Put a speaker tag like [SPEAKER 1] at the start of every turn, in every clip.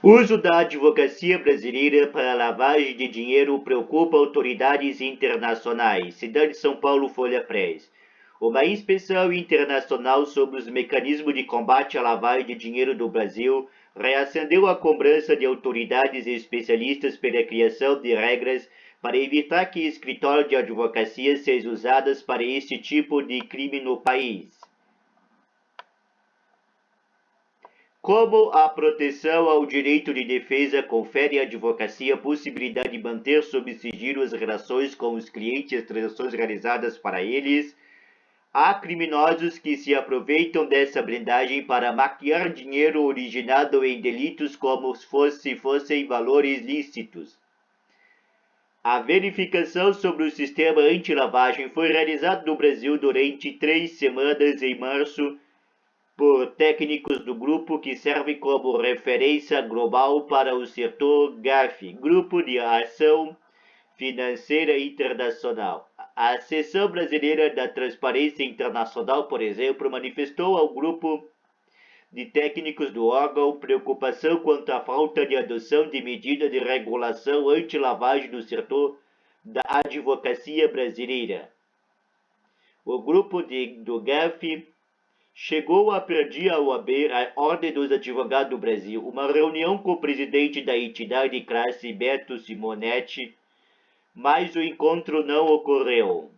[SPEAKER 1] Uso da advocacia brasileira para lavagem de dinheiro preocupa autoridades internacionais. Cidade de São Paulo, Folha Press. Uma inspeção internacional sobre os mecanismos de combate à lavagem de dinheiro do Brasil reacendeu a cobrança de autoridades e especialistas pela criação de regras para evitar que escritórios de advocacia sejam usados para este tipo de crime no país. Como a proteção ao direito de defesa confere à advocacia a possibilidade de manter sob sigilo as relações com os clientes e as transações realizadas para eles, há criminosos que se aproveitam dessa blindagem para maquiar dinheiro originado em delitos como se fossem valores lícitos. A verificação sobre o sistema anti-lavagem foi realizada no Brasil durante 3 semanas em março por técnicos do grupo que serve como referência global para o setor GAFI, Grupo de Ação Financeira Internacional. A Seção Brasileira da Transparência Internacional, por exemplo, manifestou ao grupo de técnicos do órgão preocupação quanto à falta de adoção de medidas de regulação anti-lavagem do setor da advocacia brasileira. O grupo do GAFI chegou a pedir à OAB, a Ordem dos Advogados do Brasil, uma reunião com o presidente da entidade de classe, Beto Simonetti, mas o encontro não ocorreu.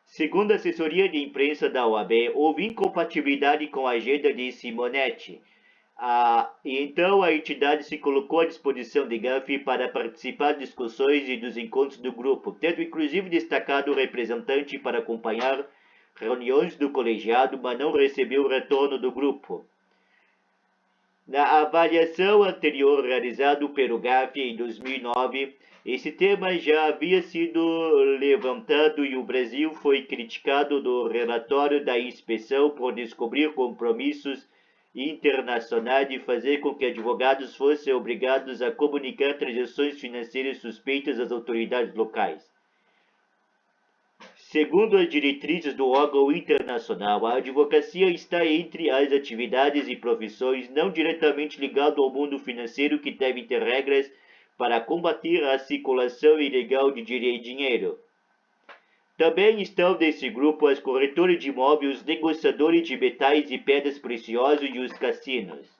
[SPEAKER 1] Segundo a assessoria de imprensa da OAB, houve incompatibilidade com a agenda de Simonetti. Então a entidade se colocou à disposição de GAFI para participar de discussões e dos encontros do grupo, tendo inclusive destacado o representante para acompanhar reuniões do colegiado, mas não recebeu retorno do grupo. Na avaliação anterior realizada pelo GAFI em 2009, esse tema já havia sido levantado e o Brasil foi criticado no relatório da inspeção por descobrir compromissos internacionais de fazer com que advogados fossem obrigados a comunicar transações financeiras suspeitas às autoridades locais. Segundo as diretrizes do órgão internacional, a advocacia está entre as atividades e profissões não diretamente ligadas ao mundo financeiro que devem ter regras para combater a circulação ilegal de dinheiro. Também estão nesse grupo as corretoras de imóveis, os negociadores de metais e pedras preciosas e os cassinos.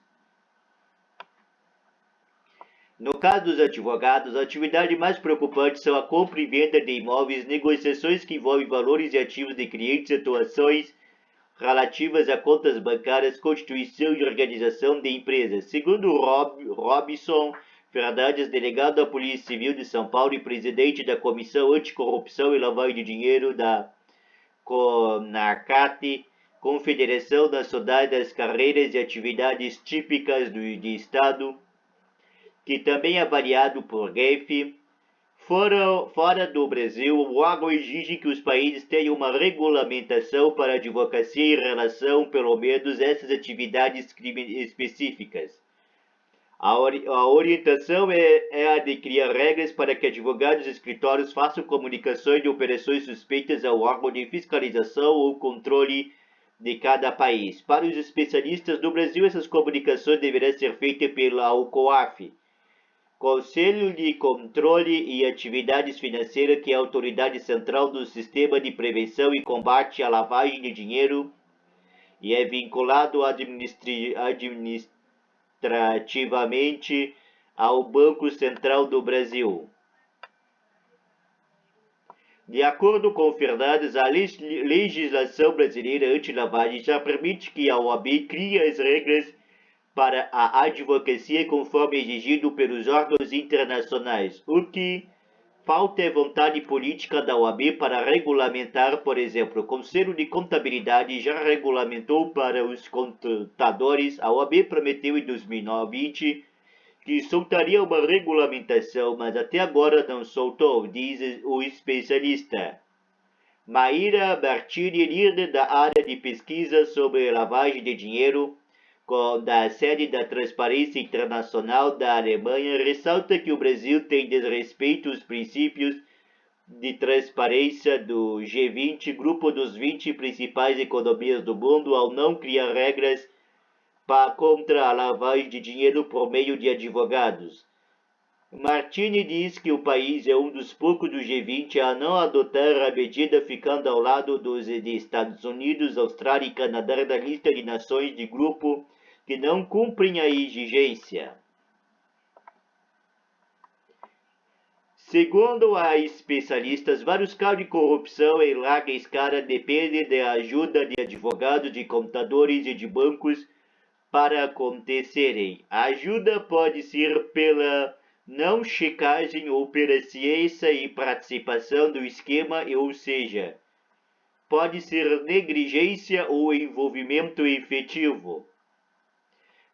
[SPEAKER 1] No caso dos advogados, a atividade mais preocupante são a compra e venda de imóveis, negociações que envolvem valores e ativos de clientes, atuações relativas a contas bancárias, constituição e organização de empresas. Segundo Robson Fernandes, delegado da Polícia Civil de São Paulo e presidente da Comissão Anticorrupção e Lavagem de Dinheiro da CONACAT, Confederação Nacional das Carreiras e Atividades Típicas de Estado, que também é variado por GAFI, fora do Brasil, o órgão exige que os países tenham uma regulamentação para a advocacia em relação, pelo menos, a essas atividades específicas. A orientação é a de criar regras para que advogados e escritórios façam comunicações de operações suspeitas ao órgão de fiscalização ou controle de cada país. Para os especialistas do Brasil, essas comunicações deverão ser feitas pela COAF, Conselho de Controle e Atividades Financeiras, que é a autoridade central do Sistema de Prevenção e Combate à Lavagem de Dinheiro e é vinculado administrativamente ao Banco Central do Brasil. De acordo com Fernandes, a legislação brasileira anti-lavagem já permite que a OAB crie as regras para a advocacia conforme exigido pelos órgãos internacionais. O que falta é vontade política da OAB para regulamentar, por exemplo, o Conselho de Contabilidade já regulamentou para os contadores. A OAB prometeu em 2020 que soltaria uma regulamentação, mas até agora não soltou, diz o especialista. Maíra Martini, líder da área de pesquisa sobre lavagem de dinheiro da sede da Transparência Internacional da Alemanha, ressalta que o Brasil tem desrespeito aos princípios de transparência do G20, grupo dos 20 principais economias do mundo, ao não criar regras contra a lavagem de dinheiro por meio de advogados. Martini diz que o país é um dos poucos do G20 a não adotar a medida, ficando ao lado dos Estados Unidos, Austrália e Canadá na lista de nações de grupo que não cumprem a exigência. Segundo a especialistas, vários casos de corrupção em larga escala dependem da ajuda de advogados, de computadores e de bancos para acontecerem. A ajuda pode ser pela não checagem ou pela ciência e participação do esquema, ou seja, pode ser negligência ou envolvimento efetivo.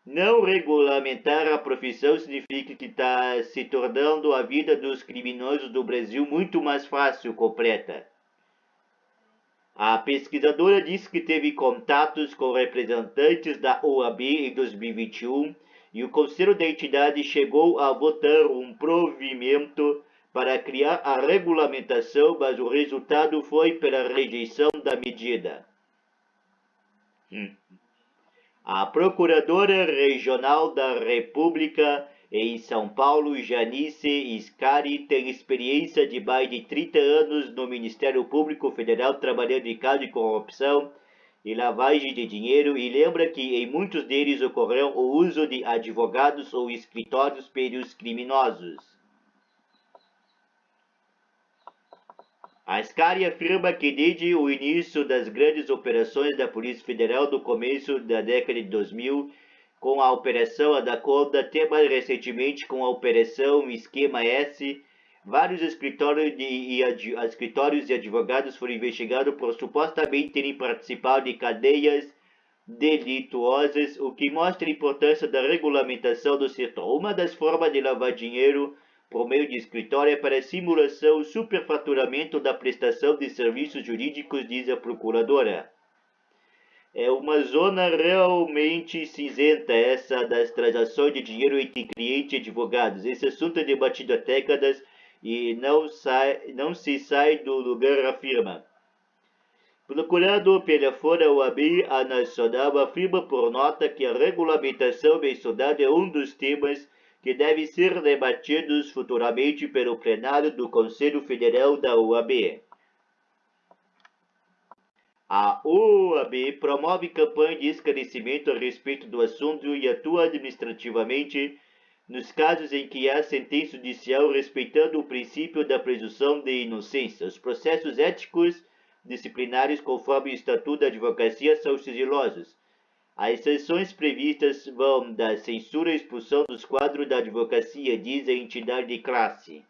[SPEAKER 1] Não regulamentar a profissão significa que está se tornando a vida dos criminosos do Brasil muito mais fácil, completa. A pesquisadora disse que teve contatos com representantes da OAB em 2021 e o Conselho da entidade chegou a votar um provimento para criar a regulamentação, mas o resultado foi pela rejeição da medida. A Procuradora Regional da República em São Paulo, Janice Scari, tem experiência de mais de 30 anos no Ministério Público Federal trabalhando em casos de corrupção e lavagem de dinheiro e lembra que em muitos deles ocorreu o uso de advogados ou escritórios pelos criminosos. A Scari afirma que desde o início das grandes operações da Polícia Federal do começo da década de 2000, com a Operação Anaconda, até mais recentemente com a Operação Esquema S, vários escritórios e advogados foram investigados por supostamente terem participado de cadeias delituosas, o que mostra a importância da regulamentação do setor. Uma das formas de lavar dinheiro por meio de escritório é para simulação superfaturamento da prestação de serviços jurídicos, diz a procuradora. É uma zona realmente cinzenta essa das transações de dinheiro entre clientes e advogados. Esse assunto é debatido há décadas e não se sai do lugar, afirma. Procurado pela Fora OAB, a Nacional afirma por nota que a regulamentação mencionada é um dos temas que devem ser debatidos futuramente pelo plenário do Conselho Federal da OAB. A OAB promove campanha de esclarecimento a respeito do assunto e atua administrativamente nos casos em que há sentença judicial respeitando o princípio da presunção de inocência. Os processos éticos disciplinares, conforme o Estatuto da Advocacia, são sigilosos. As sanções previstas vão da censura à expulsão dos quadros da advocacia, diz a entidade de classe.